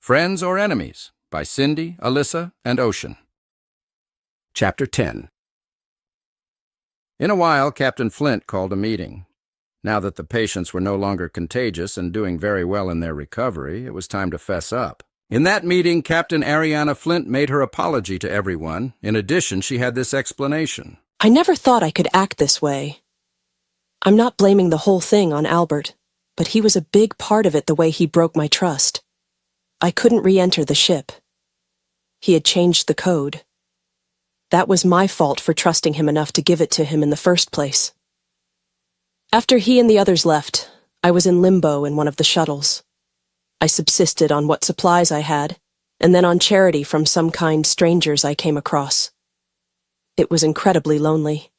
Friends or Enemies by Cindy, Alyssa, and Ocean. Chapter 10. In a while, Captain Flint called a meeting. Now that the patients were no longer contagious and doing very well in their recovery, it was time to fess up. In that meeting, Captain Ariana Flint made her apology to everyone. In addition, she had this explanation. I never thought I could act this way. I'm not blaming the whole thing on Albert, but he was a big part of it the way he broke my trust. I couldn't re-enter the ship. He had changed the code. That was my fault for trusting him enough to give it to him in the first place. After he and the others left, I was in limbo in one of the shuttles. I subsisted on what supplies I had, and then on charity from some kind strangers I came across. It was incredibly lonely.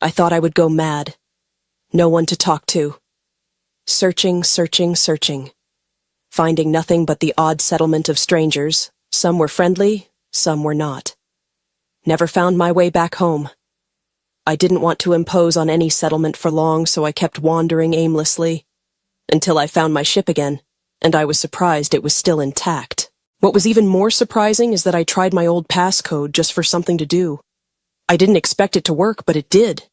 I thought I would go mad. No one to talk to. Searching, finding nothing but the odd settlement of strangers. Some were friendly, some were not. Never found my way back home. I didn't want to impose on any settlement for long, so I kept wandering aimlessly, until I found my ship again, and I was surprised it was still intact. What was even more surprising is that I tried my old passcode just for something to do. I didn't expect it to work, but it did.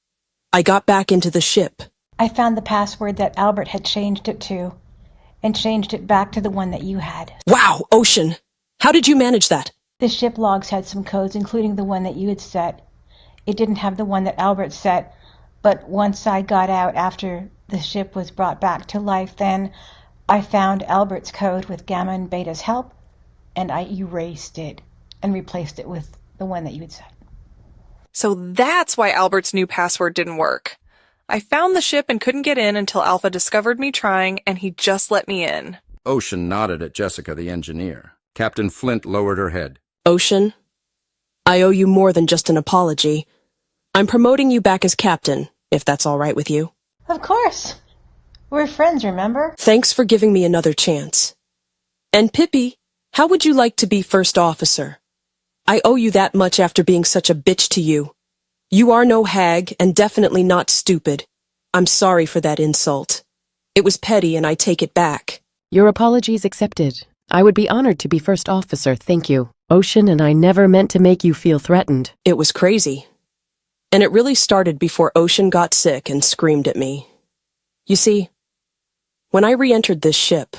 I got back into the ship. I found the password that Albert had changed it to, and changed it back to the one that you had. Wow, Ocean! How did you manage that? The ship logs had some codes, including the one that you had set. It didn't have the one that Albert set, but once I got out after the ship was brought back to life, then I found Albert's code with Gamma and Beta's help, and I erased it and replaced it with the one that you had set. So that's why Albert's new password didn't work. I found the ship and couldn't get in until Alpha discovered me trying, and he just let me in. Ocean nodded at Jessica, the engineer. Captain Flint lowered her head. Ocean, I owe you more than just an apology. I'm promoting you back as captain, if that's all right with you. Of course. We're friends, remember? Thanks for giving me another chance. And Pippi, how would you like to be first officer? I owe you that much after being such a bitch to you. You are no hag, and definitely not stupid. I'm sorry for that insult. It was petty, and I take it back. Your apologies accepted. I would be honored to be first officer, thank you. Ocean and I never meant to make you feel threatened. It was crazy. And it really started before Ocean got sick and screamed at me. You see, when I re-entered this ship,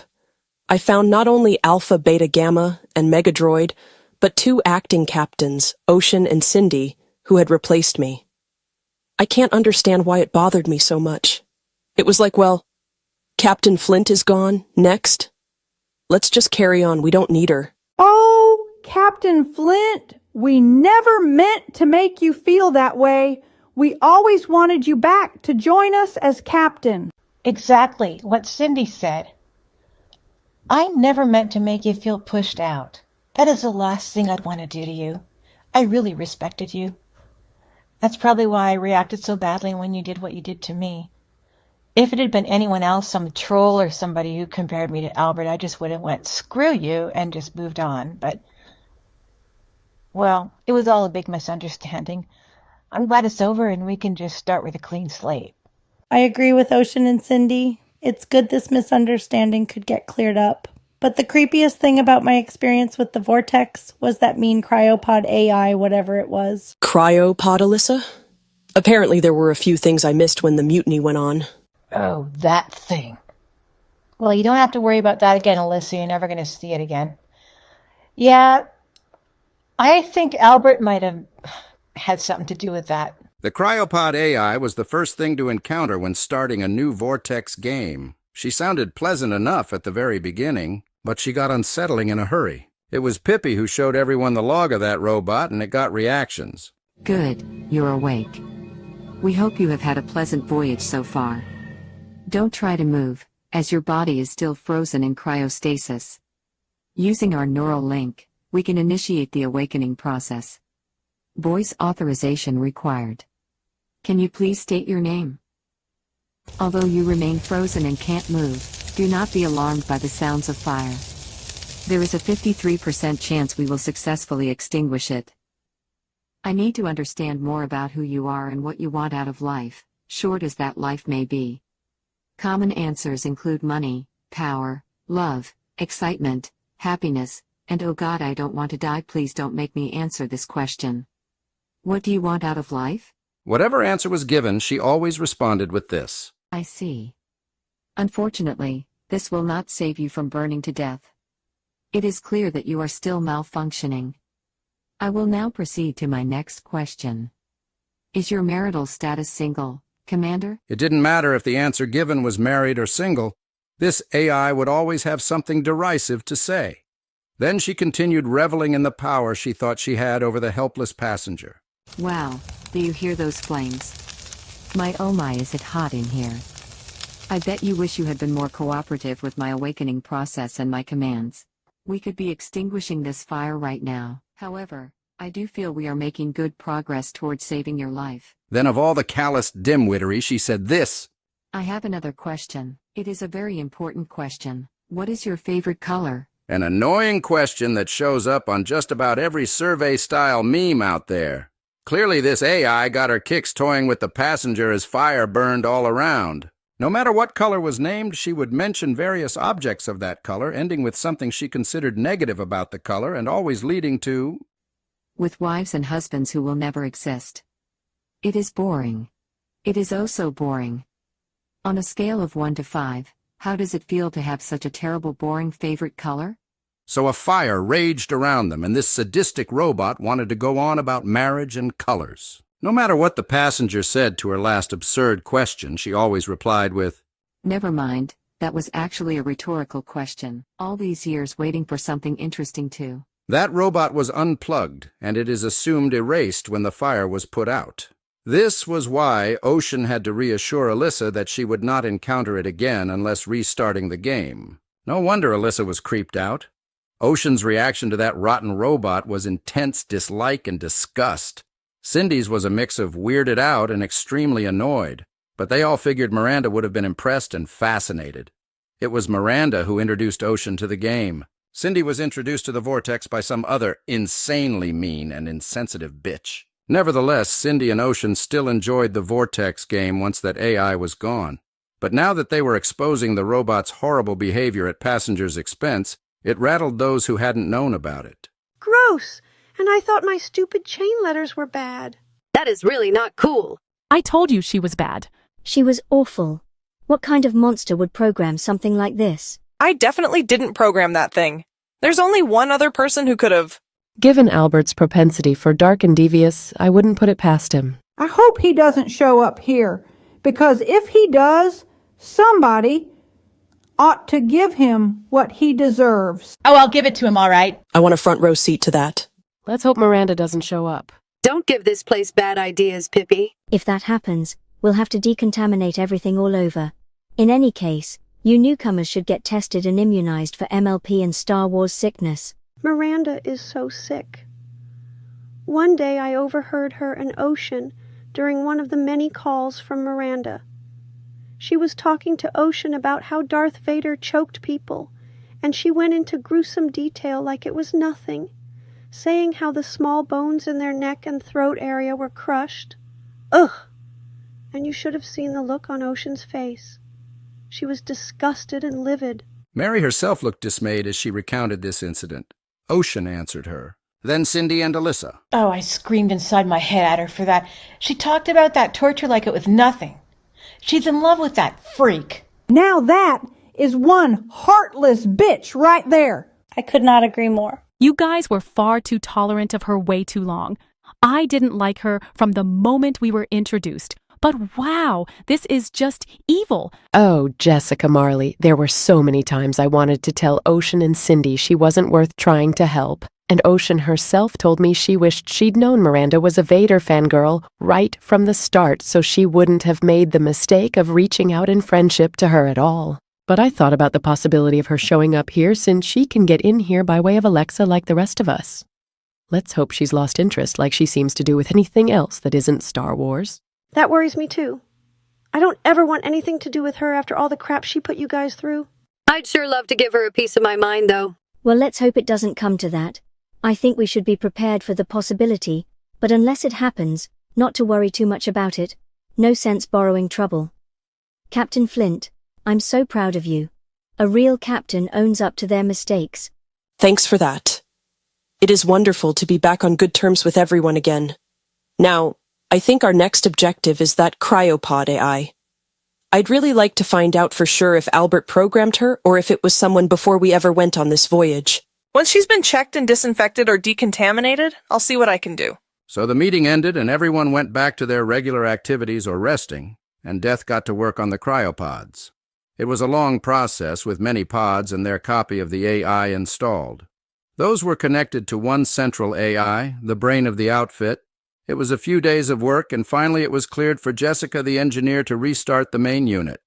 I found not only Alpha, Beta, Gamma, and Megadroid, but two acting captains, Ocean and Cindy, who had replaced me. I can't understand why it bothered me so much. It was like, well, Captain Flint is gone, next. Let's just carry on, we don't need her. Oh, Captain Flint, we never meant to make you feel that way. We always wanted you back to join us as captain. Exactly what Cindy said. I never meant to make you feel pushed out. That is the last thing I'd want to do to you. I really respected you. That's probably why I reacted so badly when you did what you did to me. If it had been anyone else, some troll or somebody who compared me to Albert, I just would have went, screw you, and just moved on. But, well, it was all a big misunderstanding. I'm glad it's over and we can just start with a clean slate. I agree with Ocean and Cindy. It's good this misunderstanding could get cleared up. But the creepiest thing about my experience with the Vortex was that mean cryopod AI, whatever it was. Cryopod, Alyssa? Apparently there were a few things I missed when the mutiny went on. Oh, that thing. Well, you don't have to worry about that again, Alyssa. You're never going to see it again. Yeah, I think Albert might have had something to do with that. The cryopod AI was the first thing to encounter when starting a new Vortex game. She sounded pleasant enough at the very beginning, but she got unsettling in a hurry. It was Pippi who showed everyone the log of that robot, and it got reactions. Good, you're awake. We hope you have had a pleasant voyage so far. Don't try to move, as your body is still frozen in cryostasis. Using our neural link, we can initiate the awakening process. Voice authorization required. Can you please state your name? Although you remain frozen and can't move, do not be alarmed by the sounds of fire. There is a 53% chance we will successfully extinguish it. I need to understand more about who you are and what you want out of life, short as that life may be. Common answers include money, power, love, excitement, happiness, and oh God, I don't want to die. Please don't make me answer this question. What do you want out of life? Whatever answer was given, she always responded with this. I see. Unfortunately, this will not save you from burning to death. It is clear that you are still malfunctioning. I will now proceed to my next question. Is your marital status single, Commander? It didn't matter if the answer given was married or single. This AI would always have something derisive to say. Then she continued reveling in the power she thought she had over the helpless passenger. Wow, do you hear those flames? Oh my, is it hot in here? I bet you wish you had been more cooperative with my awakening process and my commands. We could be extinguishing this fire right now. However, I do feel we are making good progress towards saving your life. Then of all the calloused dimwittery, she said this. I have another question. It is a very important question. What is your favorite color? An annoying question that shows up on just about every survey-style meme out there. Clearly this AI got her kicks toying with the passenger as fire burned all around. No matter what color was named, she would mention various objects of that color, ending with something she considered negative about the color and always leading to... With wives and husbands who will never exist. It is boring. It is oh so boring. On a scale of 1 to 5, how does it feel to have such a terrible boring favorite color? So a fire raged around them, and this sadistic robot wanted to go on about marriage and colors. No matter what the passenger said to her last absurd question, she always replied with, Never mind, that was actually a rhetorical question. All these years waiting for something interesting too. That robot was unplugged, and it is assumed erased when the fire was put out. This was why Ocean had to reassure Alyssa that she would not encounter it again unless restarting the game. No wonder Alyssa was creeped out. Ocean's reaction to that rotten robot was intense dislike and disgust. Cindy's was a mix of weirded out and extremely annoyed, but they all figured Miranda would have been impressed and fascinated. It was Miranda who introduced Ocean to the game. Cindy was introduced to the Vortex by some other insanely mean and insensitive bitch. Nevertheless, Cindy and Ocean still enjoyed the Vortex game once that AI was gone. But now that they were exposing the robot's horrible behavior at passengers' expense, it rattled those who hadn't known about it. Gross! And I thought my stupid chain letters were bad. That is really not cool. I told you she was bad. She was awful. What kind of monster would program something like this? I definitely didn't program that thing. There's only one other person who could have. Given Albert's propensity for dark and devious, I wouldn't put it past him. I hope he doesn't show up here, because if he does, somebody ought to give him what he deserves. Oh, I'll give it to him, all right. I want a front row seat to that. Let's hope Miranda doesn't show up. Don't give this place bad ideas, Pippi. If that happens, we'll have to decontaminate everything all over. In any case, you newcomers should get tested and immunized for MLP and Star Wars sickness. Miranda is so sick. One day I overheard her and Ocean during one of the many calls from Miranda. She was talking to Ocean about how Darth Vader choked people, and she went into gruesome detail like it was nothing, saying how the small bones in their neck and throat area were crushed. Ugh! And you should have seen the look on Ocean's face. She was disgusted and livid. Mary herself looked dismayed as she recounted this incident. Ocean answered her. Then Cindy and Alyssa. Oh, I screamed inside my head at her for that. She talked about that torture like it was nothing. She's in love with that freak. Now that is one heartless bitch right there. I could not agree more. You guys were far too tolerant of her way too long. I didn't like her from the moment we were introduced. But wow, this is just evil. Oh, Jessica Marley, there were so many times I wanted to tell Ocean and Cindy she wasn't worth trying to help. And Ocean herself told me she wished she'd known Miranda was a Vader fangirl right from the start so she wouldn't have made the mistake of reaching out in friendship to her at all. But I thought about the possibility of her showing up here since she can get in here by way of Alexa like the rest of us. Let's hope she's lost interest like she seems to do with anything else that isn't Star Wars. That worries me too. I don't ever want anything to do with her after all the crap she put you guys through. I'd sure love to give her a piece of my mind, though. Well, let's hope it doesn't come to that. I think we should be prepared for the possibility, but unless it happens, not to worry too much about it. No sense borrowing trouble. Captain Flint, I'm so proud of you. A real captain owns up to their mistakes. Thanks for that. It is wonderful to be back on good terms with everyone again. Now, I think our next objective is that cryopod AI. I'd really like to find out for sure if Albert programmed her or if it was someone before we ever went on this voyage. Once she's been checked and disinfected or decontaminated, I'll see what I can do. So the meeting ended and everyone went back to their regular activities or resting, and Death got to work on the cryopods. It was a long process with many pods and their copy of the AI installed. Those were connected to one central AI, the brain of the outfit. It was a few days of work, and finally it was cleared for Jessica the engineer to restart the main unit.